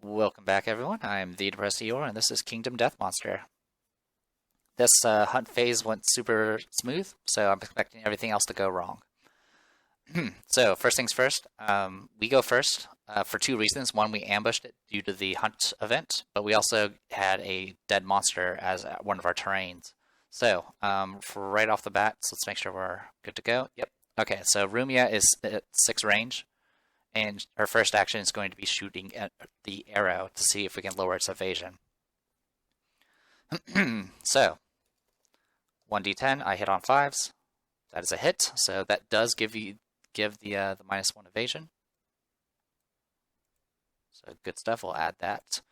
Welcome back, everyone. I'm the Depressed Eeyore, and this is Kingdom Death Monster. This hunt phase went super smooth, so I'm expecting everything else to go wrong. So, first things first, we go first for two reasons. One, we ambushed it due to the hunt event, but we also had a dead monster as one of our terrains. So, for right off the bat, so let's make sure we're good to go. Yep. Okay, so Rumia is at 6 range, and her first action is going to be shooting at the arrow to see if we can lower its evasion. So, 1d10, I hit on 5s. That is a hit, so that does give the -1 evasion. So good stuff, we'll add that.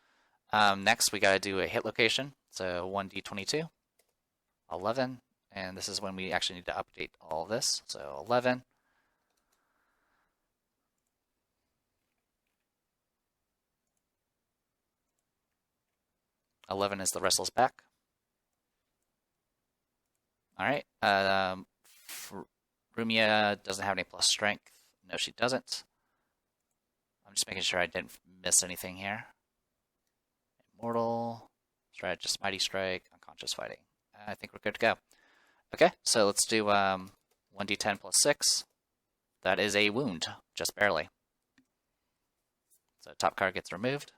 Next, we gotta do a hit location, so 1d22, 11, and this is when we actually need to update all of this, so 11. Eleven is the restless back. All right. Rumia doesn't have any plus strength. No, she doesn't. I'm just making sure I didn't miss anything here. Immortal, strategist, mighty strike, unconscious fighting. I think we're good to go. Okay, so let's do 1d10 plus 6. That is a wound, just barely. So top card gets removed.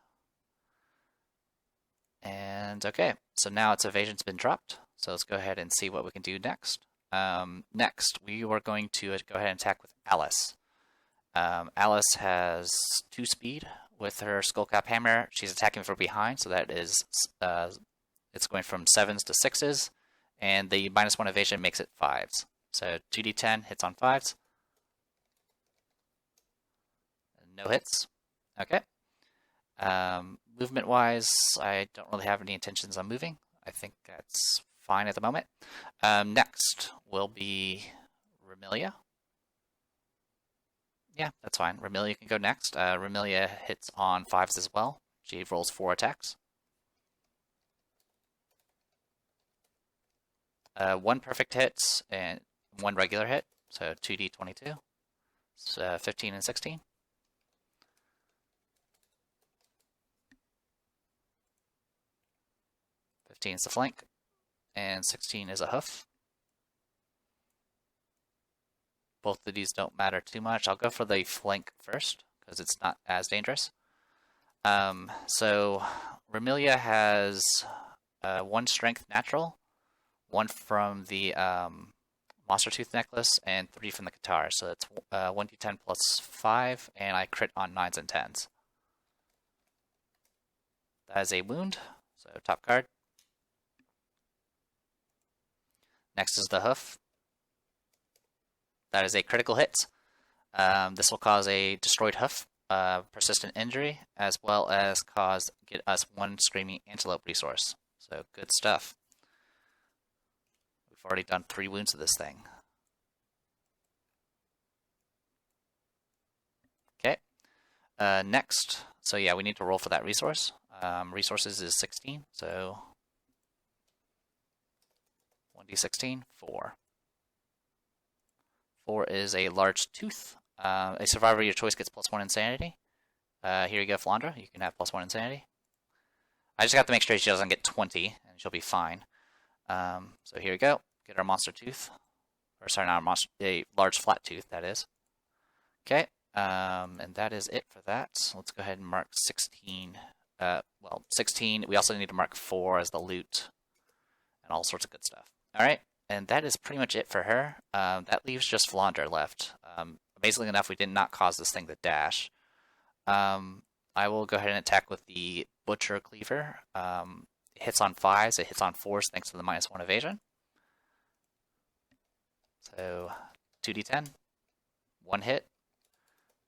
And okay, so now its evasion's been dropped. So let's go ahead and see what we can do next. Next, we are going to go ahead and attack with Alice. Alice has 2 speed with her Skullcap Hammer. She's attacking from behind, so that is it's going from 7s to 6s, and the -1 evasion makes it 5s. So 2d10 hits on 5s. No hits. Okay. Movement-wise, I don't really have any intentions on moving. I think that's fine at the moment. Next will be Remilia. Yeah, that's fine. Remilia can go next. Remilia hits on 5s as well. She rolls 4 attacks. 1 perfect hit and 1 regular hit, so 2d22. So 15 and 16. 15 is the flank, and 16 is a hoof. Both of these don't matter too much. I'll go for the flank first, because it's not as dangerous. So, Remilia has 1 strength natural, 1 from the Monster Tooth necklace, and 3 from the guitar. So it's 1d10 plus 5, and I crit on 9s and 10s. That is a wound, so top card. Next is the hoof. That is a critical hit. This will cause a destroyed hoof, persistent injury, as well as get us 1 screaming antelope resource. So good stuff. We've already done 3 wounds to this thing. Okay. Next, so yeah, we need to roll for that resource. Resources is 16, so 1d16, 4. 4 is a large tooth. A survivor of your choice gets +1 insanity. Here you go, Flandra. You can have +1 insanity. I just have to make sure she doesn't get 20, and she'll be fine. So here you go. Get our monster tooth. Or sorry, not a monster, a large flat tooth, that is. Okay, and that is it for that. So let's go ahead and mark 16. Well, 16. We also need to mark 4 as the loot, and all sorts of good stuff. All right, and that is pretty much it for her. That leaves just Flandra left. Amazingly enough, we did not cause this thing to dash. I will go ahead and attack with the Butcher Cleaver. It hits on 5s, it hits on 4s thanks to the -1 evasion. So 2d10, 1 hit,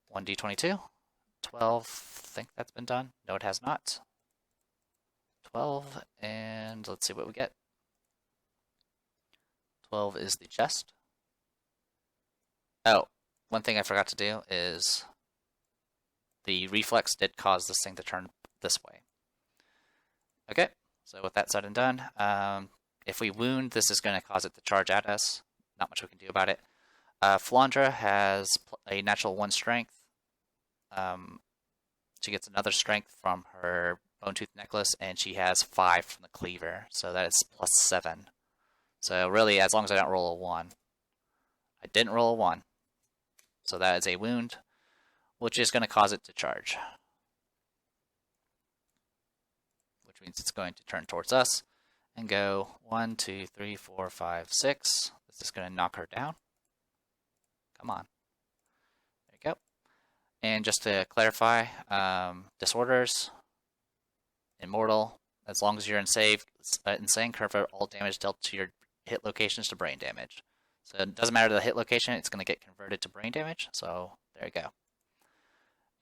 1d22, 12. I think that's been done. No, it has not. 12, and let's see what we get. 12 is the chest. Oh, one thing I forgot to do is the reflex did cause this thing to turn this way. Okay, so with that said and done, if we wound, this is going to cause it to charge at us. Not much we can do about it. Flandra has a natural 1 strength. She gets another strength from her bone tooth necklace, and she has 5 from the cleaver, so that is +7. So really, as long as I don't roll a 1. I didn't roll a 1. So that is a wound, which is going to cause it to charge. Which means it's going to turn towards us and go 1, 2, 3, 4, 5, 6. This is going to knock her down. Come on. There you go. And just to clarify, disorders, immortal, as long as you're insane, convert all damage dealt to your hit locations to brain damage. So it doesn't matter the hit location, it's going to get converted to brain damage. So there you go.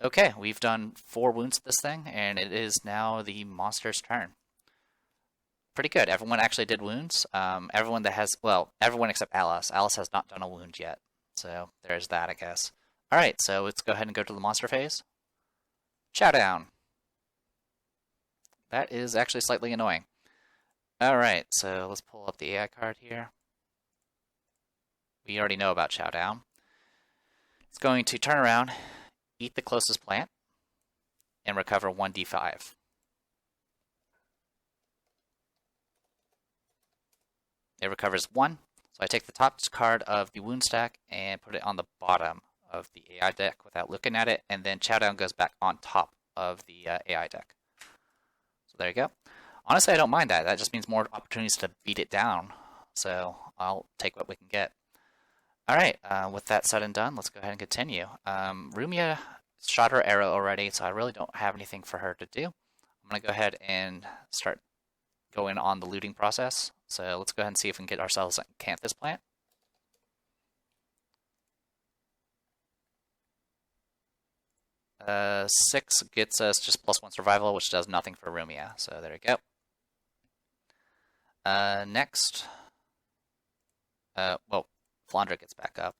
Okay, we've done 4 wounds to this thing, and it is now the monster's turn. Pretty good. Everyone actually did wounds. Everyone except Alice. Alice has not done a wound yet. So there's that, I guess. Alright, so let's go ahead and go to the monster phase. Showdown. That is actually slightly annoying. Alright, so let's pull up the AI card here. We already know about Showdown. It's going to turn around, eat the closest plant, and recover 1d5. It recovers 1, so I take the top card of the wound stack and put it on the bottom of the AI deck without looking at it, and then Showdown goes back on top of the AI deck. So there you go. Honestly, I don't mind that. That just means more opportunities to beat it down, so I'll take what we can get. Alright, with that said and done, let's go ahead and continue. Rumia shot her arrow already, so I really don't have anything for her to do. I'm going to go ahead and start going on the looting process. So let's go ahead and see if we can get ourselves a Canthus plant. Uh, 6 gets us just +1 survival, which does nothing for Rumia. So there we go. Next, well, Flandra gets back up,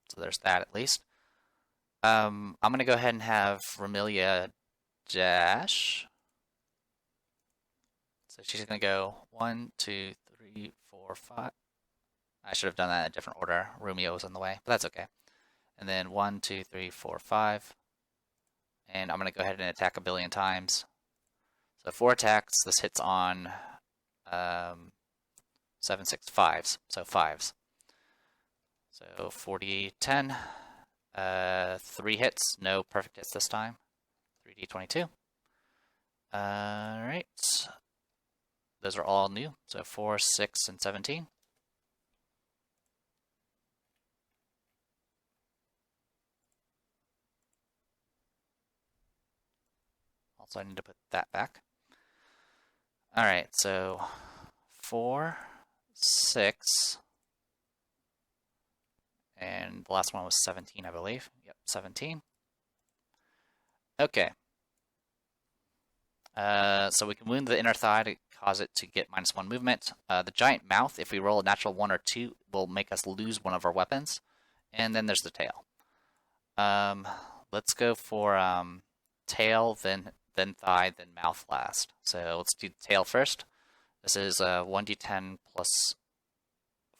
so there's that at least. I'm going to go ahead and have Remilia dash. So she's going to go 1, 2, 3, 4, 5. I should have done that in a different order. Rumia was in the way, but that's okay. And then 1, 2, 3, 4, 5. And I'm going to go ahead and attack a billion times. So 4 attacks. This hits on 7, 6, 5s. So 5s. So 40, 10. 3 hits. No perfect hits this time. 3d22. Alright. Those are all new. So 4, 6, and 17. Also, I need to put that back. Alright, so 4, 6, and the last one was 17, I believe. Yep, 17. Okay. So we can wound the inner thigh to cause it to get -1 movement. The giant mouth, if we roll a natural 1 or 2, will make us lose one of our weapons. And then there's the tail. Let's go for tail, then thigh, then mouth last. So let's do tail first. This is 1d10 plus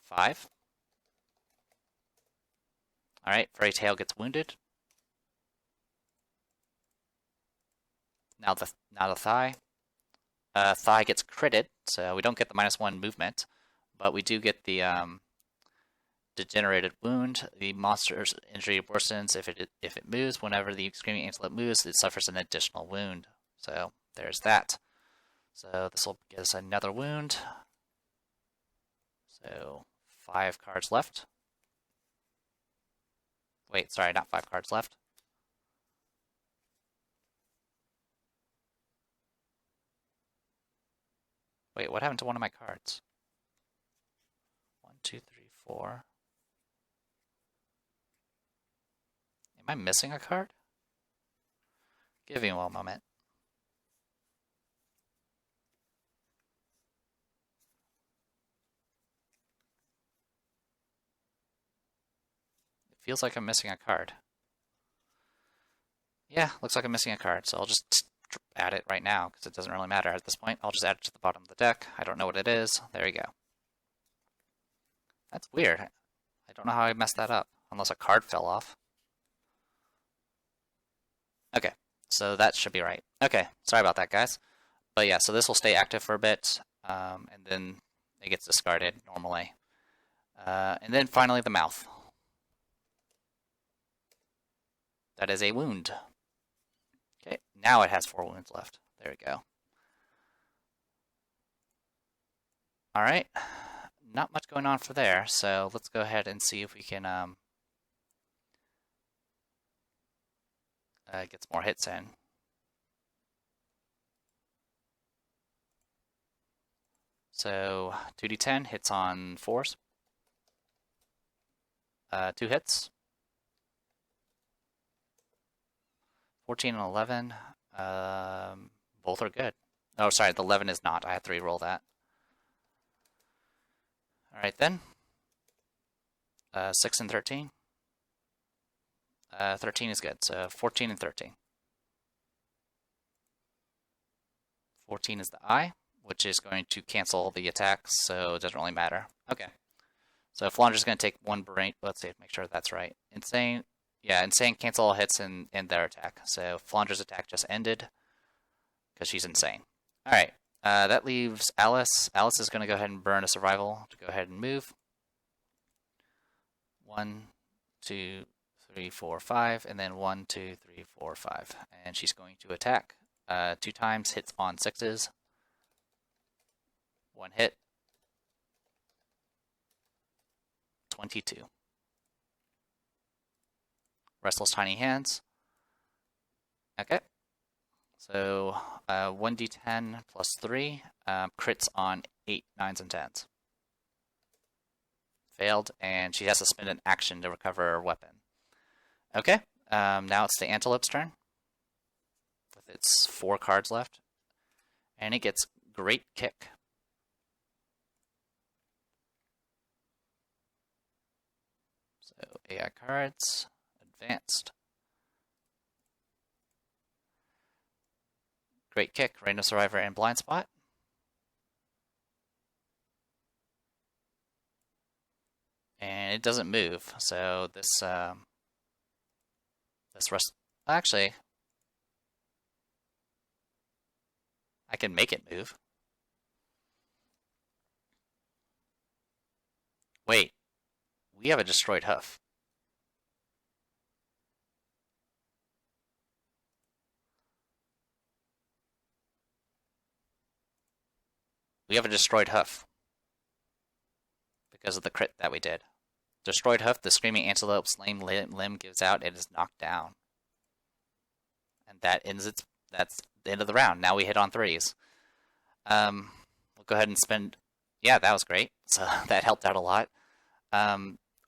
5. Alright, Furry Tail gets wounded. Now the thigh. Thigh gets critted, so we don't get the -1 movement, but we do get the degenerated wound. The monster's injury worsens if it moves. Whenever the Screaming Antelope moves, it suffers an additional wound. So there's that. So this will give us another wound. So 5 cards left. Wait, sorry, not 5 cards left. Wait, what happened to one of my cards? 1, 2, 3, 4. Am I missing a card? Give me one moment. It feels like I'm missing a card. Yeah, looks like I'm missing a card, so I'll just add it right now, because it doesn't really matter at this point. I'll just add it to the bottom of the deck. I don't know what it is. There you go. That's weird. I don't know how I messed that up, unless a card fell off. Okay, So that should be right. Okay, sorry about that, guys. But yeah, so this will stay active for a bit, and then it gets discarded normally. And then finally the mouth. That is a wound. Okay, now it has 4 wounds left. There we go. Alright, not much going on for there, so let's go ahead and see if we can get some more hits in. So 2d10 hits on 4s. 2 hits. 14 and 11. Both are good. Oh, sorry, the 11 is not. I had to re-roll that. Alright then. 6 and 13. 13 is good, so 14 and 13. 14 is the eye, which is going to cancel the attacks, so it doesn't really matter. Okay. So Flaundra's going to take 1 brain. Let's see, make sure that's right. Insane. Yeah, Insane cancel all hits in their attack. So Flaundra's attack just ended because she's insane. Alright, that leaves Alice. Alice is going to go ahead and burn a survival to go ahead and move. 1, 2, 3, 4, 5, and then 1, 2, 3, 4, 5. And she's going to attack 2 times, hits on 6s. 1 hit. 22. Restless Tiny Hands. Okay. So 1d10 plus 3 crits on 8, 9s, and 10s. Failed, and she has to spend an action to recover her weapon. Okay, now it's the Antelope's turn, with its 4 cards left, and it gets Great Kick. So AI cards, advanced. Great Kick, Random Survivor, and Blind Spot. And it doesn't move, so this actually, I can make it move. Wait, we have a destroyed hoof. We have a destroyed hoof because of the crit that we did. Destroyed hoof, the screaming antelope's lame limb gives out, it is knocked down. And that's the end of the round. Now we hit on 3s. We'll go ahead and spend, yeah, that was great. So that helped out a lot.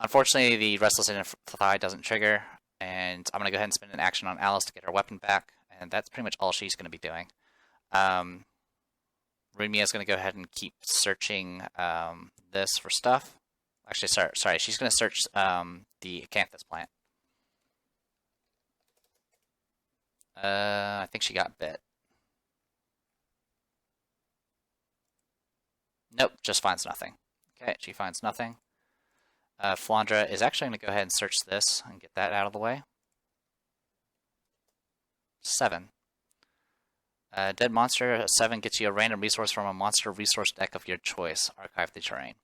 Unfortunately, the Restless Thigh doesn't trigger, and I'm going to go ahead and spend an action on Alice to get her weapon back, and that's pretty much all she's going to be doing. Runemia's going to go ahead and keep searching this for stuff. Actually, sorry, she's going to search the acanthus plant. I think she got bit. Nope, just finds nothing. Okay, she finds nothing. Flaundra is actually going to go ahead and search this and get that out of the way. 7. Dead monster, 7 gets you a random resource from a monster resource deck of your choice. Archive the terrain.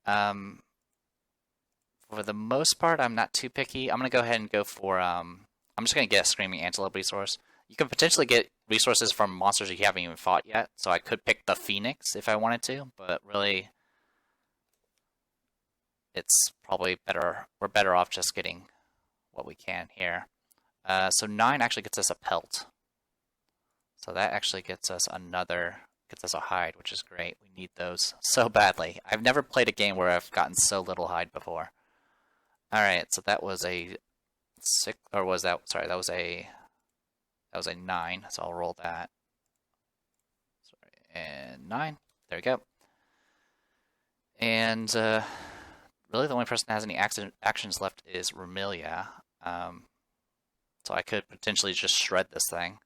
For the most part, I'm not too picky. I'm going to go ahead and go for, I'm just going to get a Screaming Antelope resource. You can potentially get resources from monsters you haven't even fought yet, so I could pick the Phoenix if I wanted to, but really, it's probably better, we're better off just getting what we can here. So 9 actually gets us a pelt. So that actually gets us a hide, which is great. We need those so badly. I've never played a game where I've gotten so little hide before. Alright, so that was a 6, or was that, sorry, that was a 9, so I'll roll that. Sorry, and 9, there we go. And really the only person that has any actions left is Rumelia. So I could potentially just shred this thing.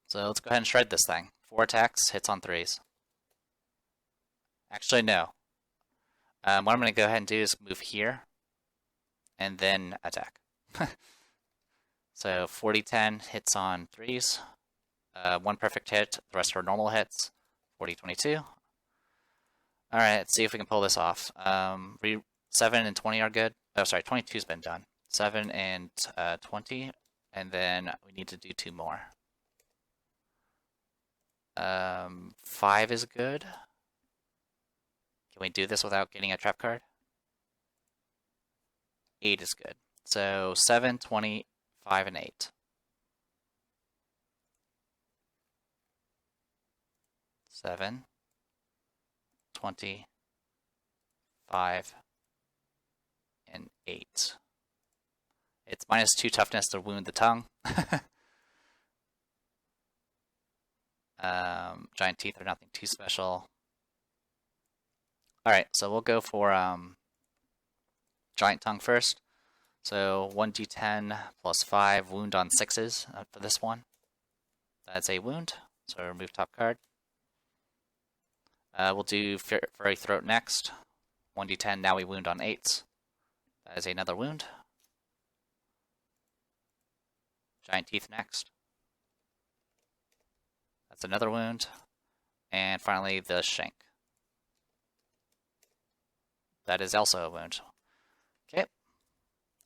So let's go ahead and shred this thing. 4 attacks, hits on 3s. Actually, no. What I'm going to go ahead and do is move here, and then attack. So 40-10 hits on 3s. 1 perfect hit, the rest are normal hits. 40-22. Alright, let's see if we can pull this off. 7 and 20 are good. Oh, sorry, 22's been done. 7 and 20, and then we need to do 2 more. 5 is good. Can we do this without getting a trap card? 8 is good. So 7, 20, 5, and 8. 7, 20, 5, and 8. It's -2 toughness to wound the tongue. Giant teeth are nothing too special. Alright, so we'll go for giant tongue first. So 1d10 plus 5, wound on 6s for this one. That's a wound, so remove top card. We'll do Furry Throat next. 1d10, now we wound on 8s. That is another wound. Giant Teeth next. That's another wound. And finally, the Shank. That is also a wound. Okay.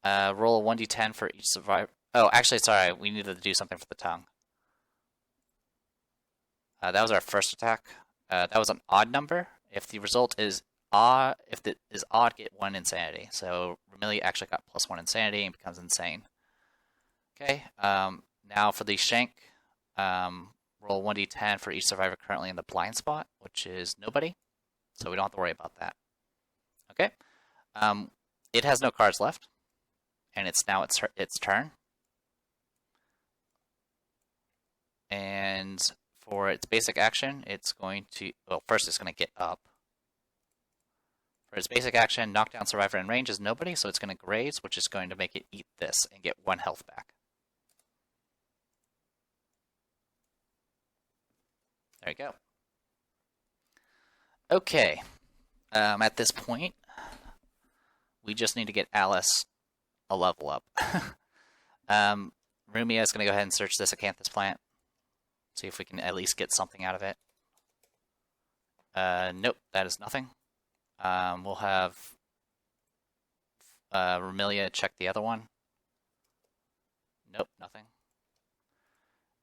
Roll a 1d10 for each survivor. Oh, actually, sorry, we needed to do something for the tongue. That was our first attack. That was an odd number. If the result is odd, get 1 insanity. So Remilia actually got +1 insanity and becomes insane. Okay. Now for the Shank, roll 1d10 for each survivor currently in the blind spot, which is nobody. So we don't have to worry about that. Okay. It has no cards left, and it's now its turn. And for its basic action, it's going to, well, first it's going to get up. For its basic action, knockdown survivor in range is nobody, so it's going to graze, which is going to make it eat this and get 1 health back. There you go. Okay. At this point, we just need to get Alice a level up. Rumia is going to go ahead and search this acanthus plant. See if we can at least get something out of it. Nope, that is nothing. We'll have Remilia check the other one. Nope, nothing.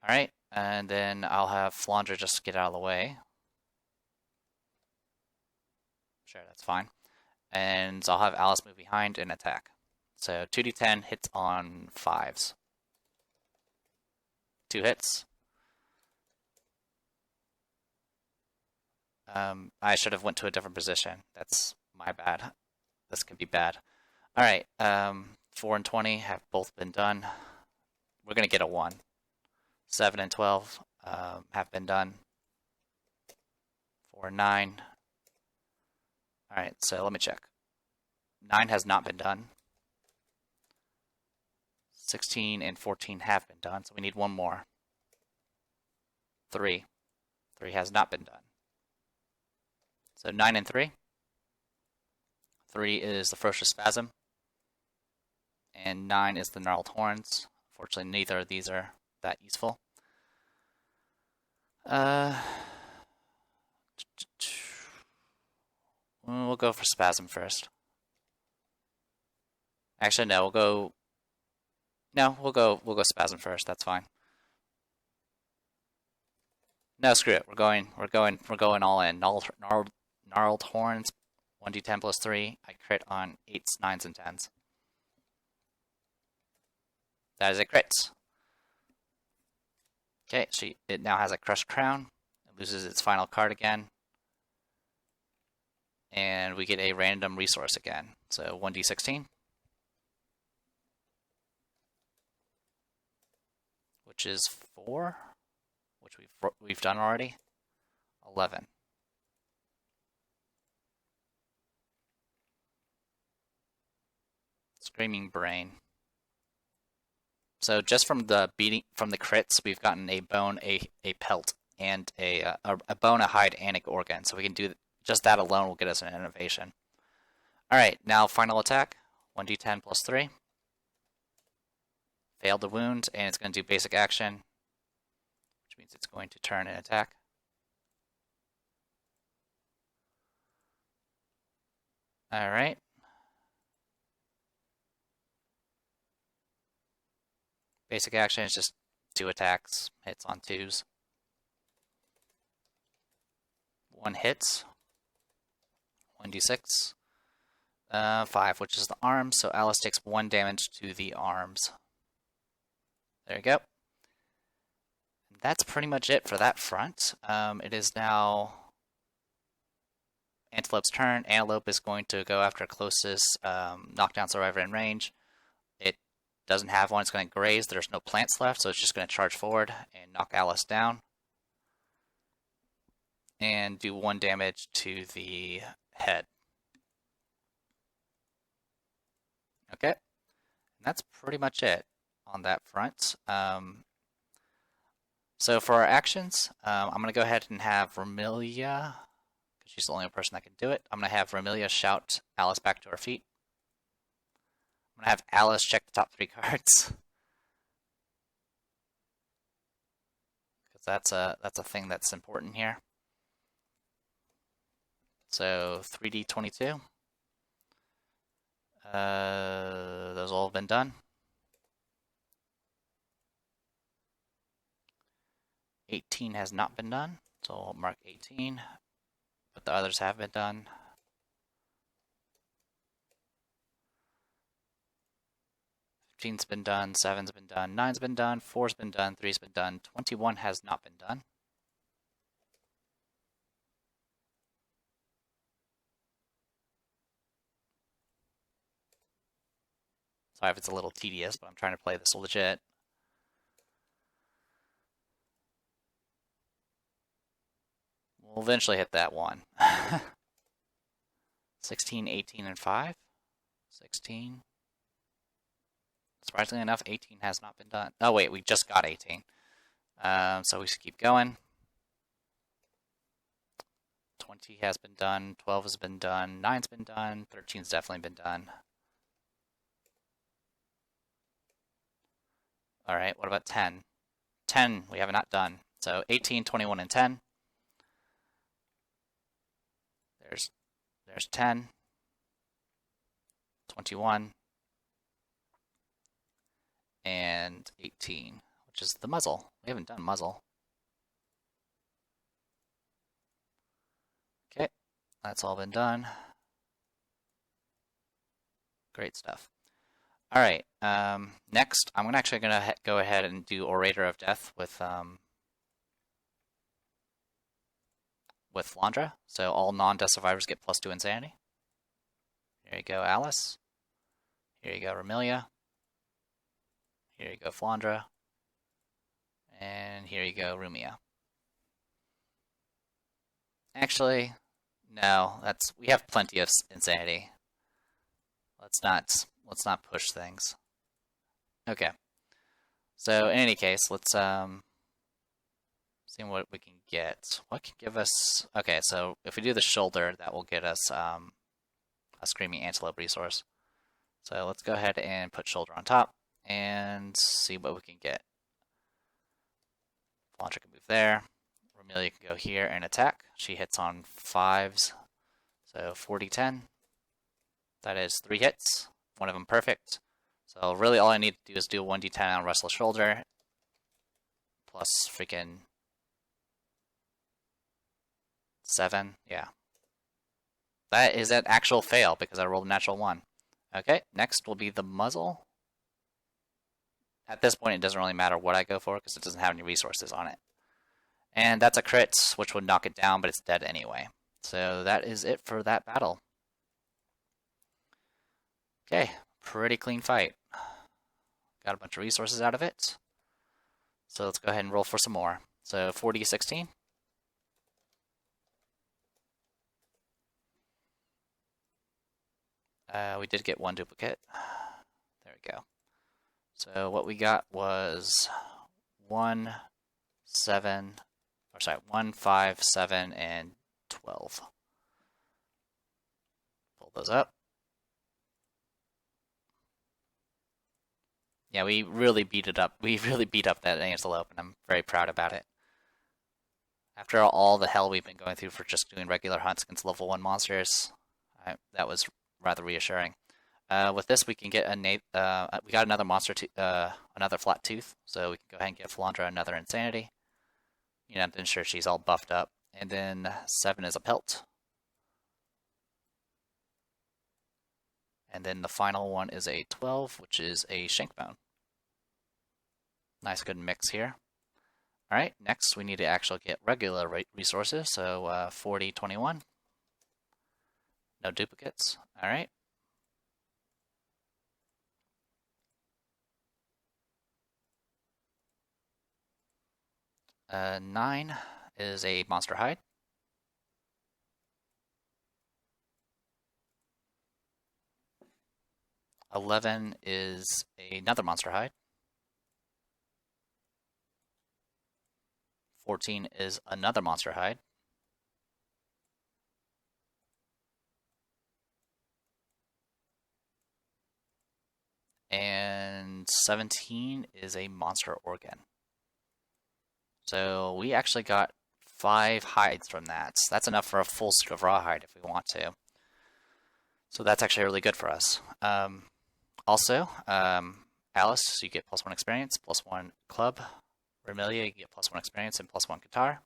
Alright, and then I'll have Flandra just get out of the way. Sure, that's fine. And I'll have Alice move behind and attack. So 2d10 hits on 5s. 2 hits. I should have went to a different position. That's my bad. This could be bad. Alright, 4 and 20 have both been done. We're going to get a 1. 7 and 12 have been done. 4 and 9. Alright, so let me check. 9 has not been done. 16 and 14 have been done, so we need 1 more. 3. 3 has not been done. So 9 and 3. 3 is the ferocious spasm. And 9 is the gnarled horns. Unfortunately, neither of these are that useful. We'll go for spasm first. Actually, no, we'll go spasm first. That's fine. No, screw it. We're going all in. Gnarled horns, 1d10 plus 3. I crit on 8s, 9s, and 10s. That is a crit. Okay, so it now has a crushed crown. It loses its final card again. And we get a random resource again. So 1d16. Which is 4. Which we've done already. 11. Screaming Brain. So just from the crits, we've gotten a bone, a pelt, and a bone, a hide, and an organ. So we can do just that alone will get us an innovation. All right, now final attack. 1d10 plus 3. failed the wound, and it's going to do basic action, which means it's going to turn and attack. All right. Basic action is just 2 attacks, hits on 2s. 1 hits, 1d6, 5, which is the arms, so Alice takes 1 damage to the arms. There you go. That's pretty much it for that front. It is now Antelope's turn. Antelope is going to go after closest knockdown survivor in range. It doesn't have one, it's going to graze. There's no plants left, so it's just going to charge forward and knock Alice down. And do 1 damage to the head. Okay, and that's pretty much it on that front. So for our actions, I'm going to go ahead and have Romelia, because she's the only person that can do it. I'm going to have Romelia shout Alice back to her feet. I'm going to have Alice check the top 3 cards. Because that's a thing that's important here. So 3d22. Those all have been done. 18 has not been done, so I'll mark 18, but the others have been done. 15's been done, 7's been done, 9's been done, 4's been done, 3's been done, 21 has not been done. Sorry if it's a little tedious, but I'm trying to play this legit. We'll eventually hit that one. 16, 18, and 5. 16. Surprisingly enough, 18 has not been done. Oh wait, we just got 18. So we should keep going. 20 has been done, 12 has been done, 9's been done, 13's definitely been done. Alright, what about 10? 10 we have not done. So 18, 21, and 10. There's 10, 21, and 18, which is the muzzle. We haven't done muzzle. Okay, that's all been done. Great stuff. All right, next I'm actually going to go ahead and do Orator of Death with Flandra. So all non-death survivors get +2 insanity. Here you go, Alice. Here you go, Romelia. Here you go, Flandra. And here you go, Rumia. Actually, no, we have plenty of insanity. Let's not push things. Okay. So in any case, let's see what we can get. What can give us... Okay, so if we do the shoulder, that will get us a Screaming Antelope resource. So let's go ahead and put shoulder on top and see what we can get. Flandra can move there. Romelia can go here and attack. She hits on 5s. So 40-10. That is 3 hits. One of them perfect. So really all I need to do is do 1d10 on Restless Shoulder. Plus freaking 7. Yeah. That is an actual fail because I rolled a natural 1. Okay, next will be the muzzle. At this point, it doesn't really matter what I go for because it doesn't have any resources on it. And that's a crit, which would knock it down, but it's dead anyway. So that is it for that battle. Okay, pretty clean fight. Got a bunch of resources out of it. So let's go ahead and roll for some more. So 4d16. We did get 1 duplicate. There we go. So what we got was 1, 5, 7, and 12. Pull those up. Yeah, we really beat it up. We really beat up that Antelope, and I'm very proud about it. After all the hell we've been going through for just doing regular hunts against level 1 monsters, that was rather reassuring. With this, we can get we got another another flat tooth, so we can go ahead and give Flandra another insanity. You know, to ensure she's all buffed up. And then 7 is a pelt. And then the final one is a 12, which is a shankbone. Nice good mix here. Alright, next we need to actually get regular resources, so 40, 21. No duplicates. Alright. Uh, 9 is a monster hide. 11 is another monster hide. 14 is another monster hide. And 17 is a monster organ. So we actually got 5 hides from that. So that's enough for a full suit of rawhide if we want to. So that's actually really good for us. Also, Alice, you get +1 experience, +1 club. Remelia, you get +1 experience and +1 guitar.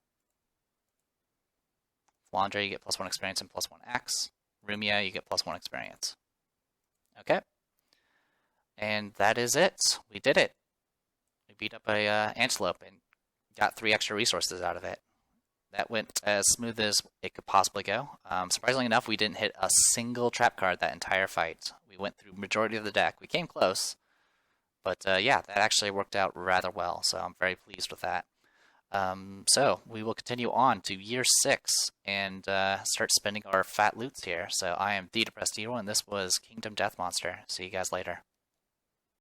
Flandra, you get +1 experience and +1 axe. Rumia, you get +1 experience. Okay. And that is it. We did it. We beat up a Antelope and got 3 extra resources out of it. That went as smooth as it could possibly go. Surprisingly enough, we didn't hit a single trap card that entire fight. We went through majority of the deck. We came close, but yeah, that actually worked out rather well, so I'm very pleased with that. So we will continue on to year 6 and start spending our fat loots here. So I am The Depressed Hero, and this was Kingdom Death Monster. See you guys later.